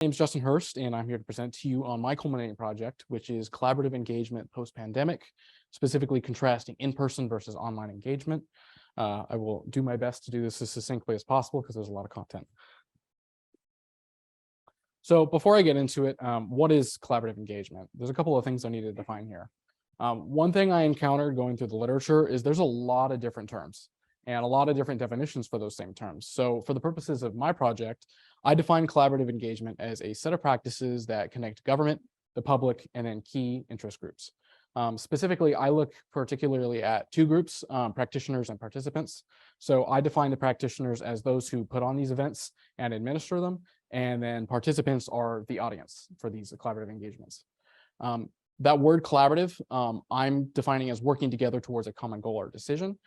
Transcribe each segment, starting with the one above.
My name is Justin Hurst, and I'm here to present to you on my Culminating project, which is collaborative engagement post-pandemic, specifically contrasting in-person versus online engagement. I will do my best to do this as succinctly as possible because there's a lot of content. So before I get into it, what is collaborative engagement? There's a couple of things I need to define here. One thing I encountered going through the literature is there's a lot of different terms and a lot of different definitions for those same terms. So for the purposes of my project, I define collaborative engagement as a set of practices that connect government, the public, and then key interest groups. Specifically, I look particularly at two groups, practitioners and participants. So I define the practitioners as those who put on these events and administer them, and then participants are the audience for these collaborative engagements. That word collaborative, I'm defining as working together towards a common goal or decision.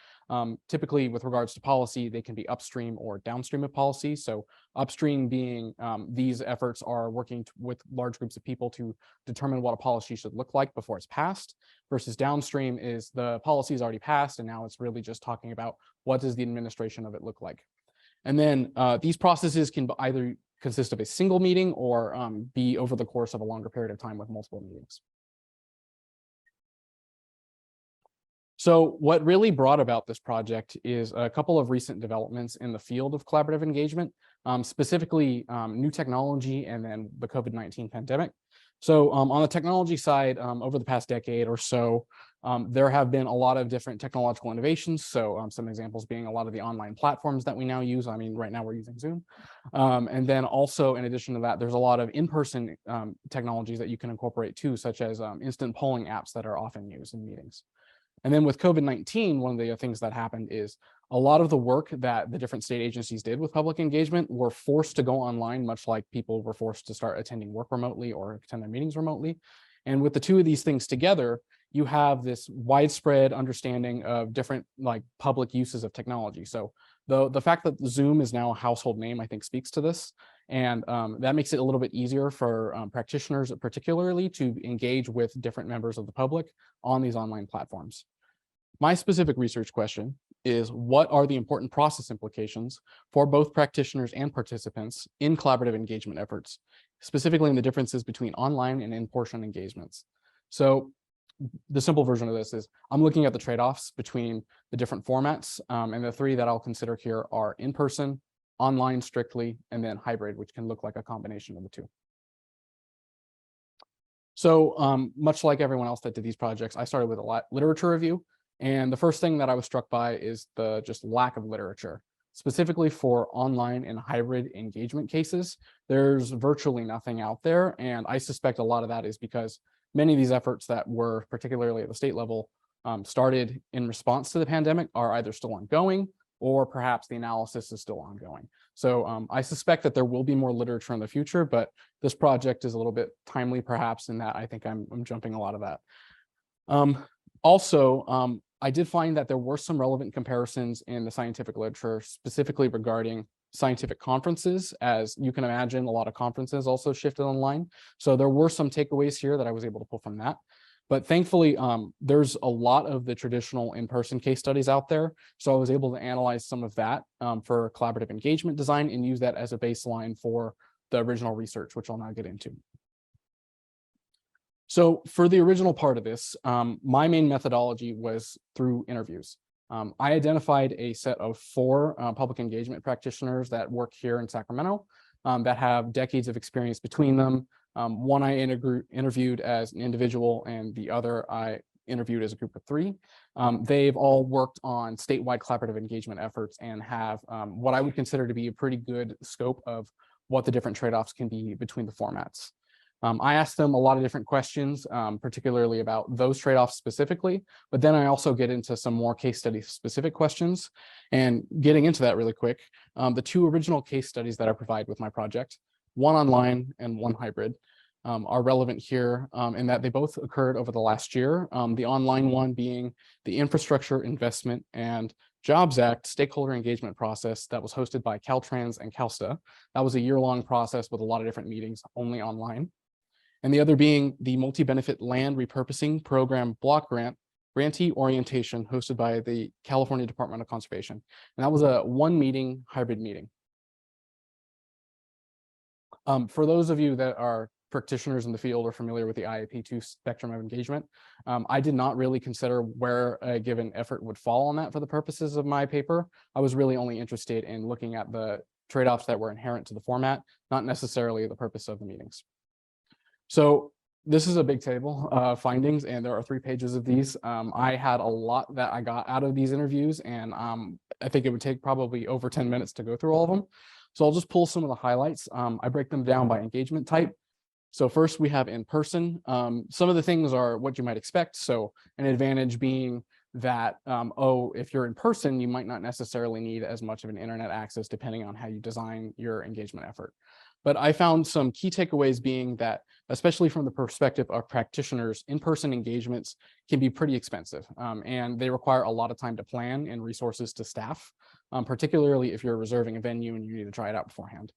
Typically, with regards to policy, they can be upstream or downstream of policy. So upstream being these efforts are working with large groups of people to determine what a policy should look like before it's passed, versus downstream is the policy is already passed, and now it's really just talking about what does the administration of it look like. And then these processes can either consist of a single meeting or be over the course of a longer period of time with multiple meetings. So what really brought about this project is a couple of recent developments in the field of collaborative engagement, specifically new technology and then the COVID-19 pandemic. So on the technology side, over the past decade or so, there have been a lot of different technological innovations. So some examples being a lot of the online platforms that we now use. I mean, right now we're using Zoom. And then also, in addition to that, there's a lot of in-person technologies that you can incorporate too, such as instant polling apps that are often used in meetings. And then with COVID-19, one of the things that happened is a lot of the work that the different state agencies did with public engagement were forced to go online, much like people were forced to start attending work remotely or attend their meetings remotely. And with the two of these things together, you have this widespread understanding of different public uses of technology. So the fact that Zoom is now a household name, I think, speaks to this. And that makes it a little bit easier for practitioners particularly to engage with different members of the public on these online platforms. My specific research question is, what are the important process implications for both practitioners and participants in collaborative engagement efforts, specifically in the differences between online and in-person engagements? So the simple version of this is I'm looking at the trade-offs between the different formats, and the three that I'll consider here are in-person, online strictly, and then hybrid, which can look like a combination of the two. So much like everyone else that did these projects, I started with a literature review. And the first thing that I was struck by is the just lack of literature, specifically for online and hybrid engagement cases. There's virtually nothing out there. And I suspect a lot of that is because many of these efforts that were particularly at the state level started in response to the pandemic are either still ongoing or perhaps the analysis is still ongoing. So I suspect that there will be more literature in the future, but this project is a little bit timely perhaps in that I think I'm jumping a lot of that. Also, I did find that there were some relevant comparisons in the scientific literature, specifically regarding scientific conferences. As you can imagine, a lot of conferences also shifted online. So there were some takeaways here that I was able to pull from that. But thankfully, there's a lot of the traditional in-person case studies out there. So I was able to analyze some of that for collaborative engagement design and use that as a baseline for the original research, which I'll now get into. So for the original part of this, my main methodology was through interviews. I identified a set of 4 public engagement practitioners that work here in Sacramento that have decades of experience between them. One I interviewed as an individual, and the other I interviewed as a group of 3. They've all worked on statewide collaborative engagement efforts and have what I would consider to be a pretty good scope of what the different trade-offs can be between the formats. I asked them a lot of different questions, particularly about those trade-offs specifically, but then I also get into some more case study specific questions. And getting into that really quick, the 2 original case studies that I provide with my project, one online and one hybrid, are relevant here in that they both occurred over the last year. The online one being the Infrastructure Investment and Jobs Act stakeholder engagement process that was hosted by Caltrans and CalSTA. That was a year-long process with a lot of different meetings, only online. And the other being the Multi-Benefit Land Repurposing Program Block Grantee Orientation hosted by the California Department of Conservation. And that was a 1-meeting hybrid meeting. For those of you that are practitioners in the field or familiar with the IAP2 spectrum of engagement, I did not really consider where a given effort would fall on that for the purposes of my paper. I was really only interested in looking at the trade-offs that were inherent to the format, not necessarily the purpose of the meetings. So this is a big table of findings, and there are 3 pages of these. I had a lot that I got out of these interviews, and I think it would take probably over 10 minutes to go through all of them. So I'll just pull some of the highlights. I break them down by engagement type. So first we have in person. Some of the things are what you might expect. So an advantage being that, if you're in person, you might not necessarily need as much of an internet access depending on how you design your engagement effort. But I found some key takeaways being that, especially from the perspective of practitioners, in-person engagements can be pretty expensive, and they require a lot of time to plan and resources to staff, particularly if you're reserving a venue and you need to try it out beforehand.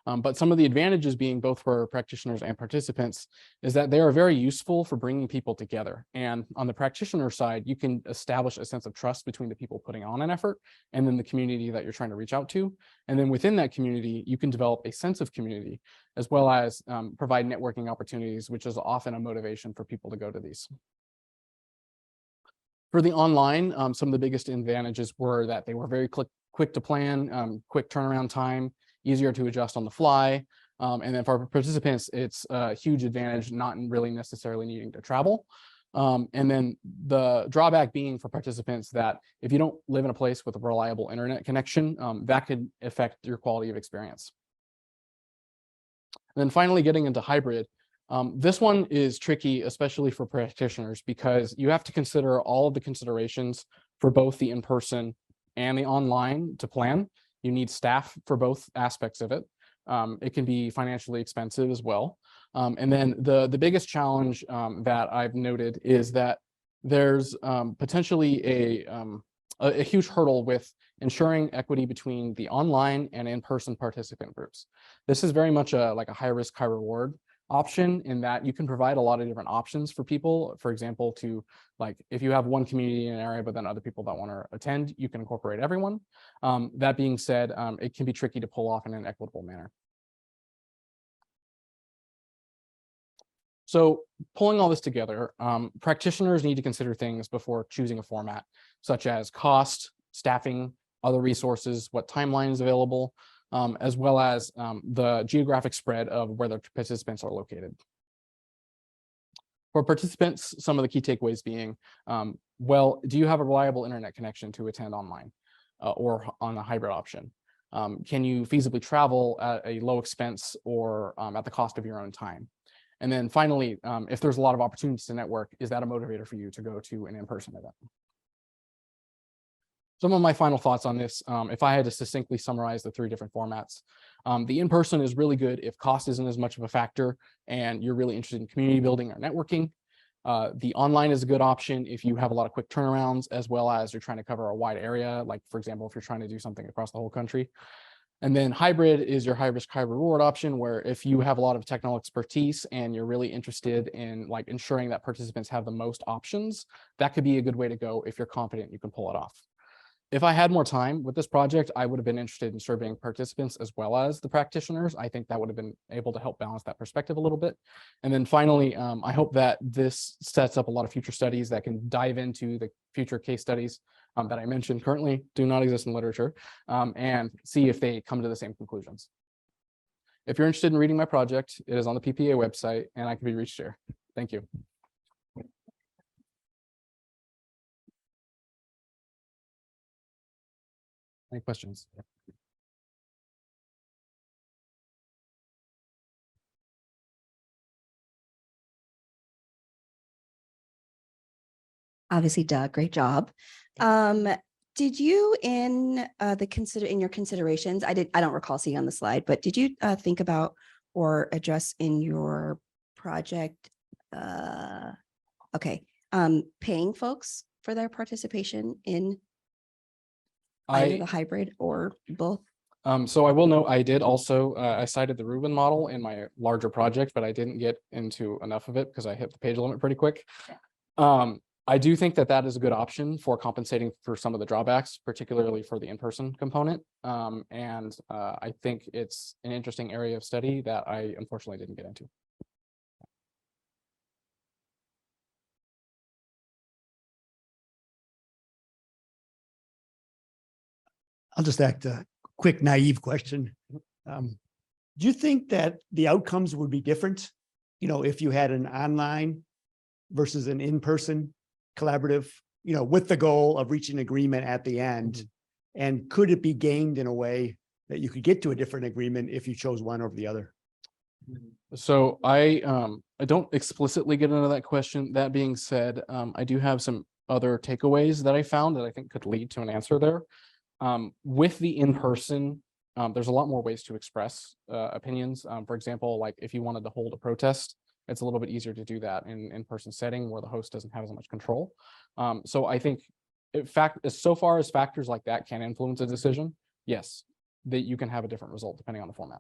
But some of the advantages being both for practitioners and participants is that they are very useful for bringing people together. And on the practitioner side, you can establish a sense of trust between the people putting on an effort and then the community that you're trying to reach out to. And then within that community, you can develop a sense of community as well as provide networking opportunities, which is often a motivation for people to go to these. For the online, some of the biggest advantages were that they were very quick to plan, quick turnaround time, easier to adjust on the fly. And then for participants, it's a huge advantage not really necessarily needing to travel. And then the drawback being for participants that if you don't live in a place with a reliable internet connection, that could affect your quality of experience. And then finally, getting into hybrid. This one is tricky, especially for practitioners, because you have to consider all of the considerations for both the in-person and the online to plan. You need staff for both aspects of it. It can be financially expensive as well. And then the biggest challenge that I've noted is that there's potentially a huge hurdle with ensuring equity between the online and in-person participant groups. This is very much like a high risk, high reward option in that you can provide a lot of different options for people. For example, to like if you have one community in an area, but then other people that want to attend, you can incorporate everyone. That being said, it can be tricky to pull off in an equitable manner. So pulling all this together, practitioners need to consider things before choosing a format, such as cost, staffing, other resources, what timeline is available, as well as the geographic spread of where the participants are located. For participants, some of the key takeaways being, well, do you have a reliable internet connection to attend online or on a hybrid option? Can you feasibly travel at a low expense or at the cost of your own time? And then finally, if there's a lot of opportunities to network, is that a motivator for you to go to an in-person event? Some of my final thoughts on this, if I had to succinctly summarize the 3 different formats, the in-person is really good if cost isn't as much of a factor and you're really interested in community building or networking. The online is a good option if you have a lot of quick turnarounds, as well as you're trying to cover a wide area, like for example, if you're trying to do something across the whole country. And then hybrid is your high risk, high reward option, where if you have a lot of technical expertise and you're really interested in like ensuring that participants have the most options, that could be a good way to go if you're confident you can pull it off. If I had more time with this project, I would have been interested in serving participants as well as the practitioners. I think that would have been able to help balance that perspective a little bit. And then finally, I hope that this sets up a lot of future studies that can dive into the future case studies that I mentioned currently do not exist in literature, and see if they come to the same conclusions. If you're interested in reading my project, it is on the PPA website and I can be reached there. Thank you. Any questions? Obviously, Doug, great job. Did you in your considerations, I don't recall seeing on the slide, but did you think about or address in your project, paying folks for their participation in either the hybrid or both? So I will note I did also, I cited the Rubin model in my larger project, but I didn't get into enough of it because I hit the page limit pretty quick. I do think that that is a good option for compensating for some of the drawbacks, particularly for the in-person component. I think it's an interesting area of study that I unfortunately didn't get into. I'll just ask a quick naive question. Do you think that the outcomes would be different? You know, if you had an online versus an in-person collaborative, you know, with the goal of reaching agreement at the end? And could it be gained in a way that you could get to a different agreement if you chose one over the other? So I don't explicitly get into that question. That being said, I do have some other takeaways that I found that I think could lead to an answer there. With the in-person, there's a lot more ways to express opinions. For example, like if you wanted to hold a protest, it's a little bit easier to do that in in-person setting where the host doesn't have as much control. So I think, in fact, so far as factors like that can influence a decision, yes, that you can have a different result depending on the format.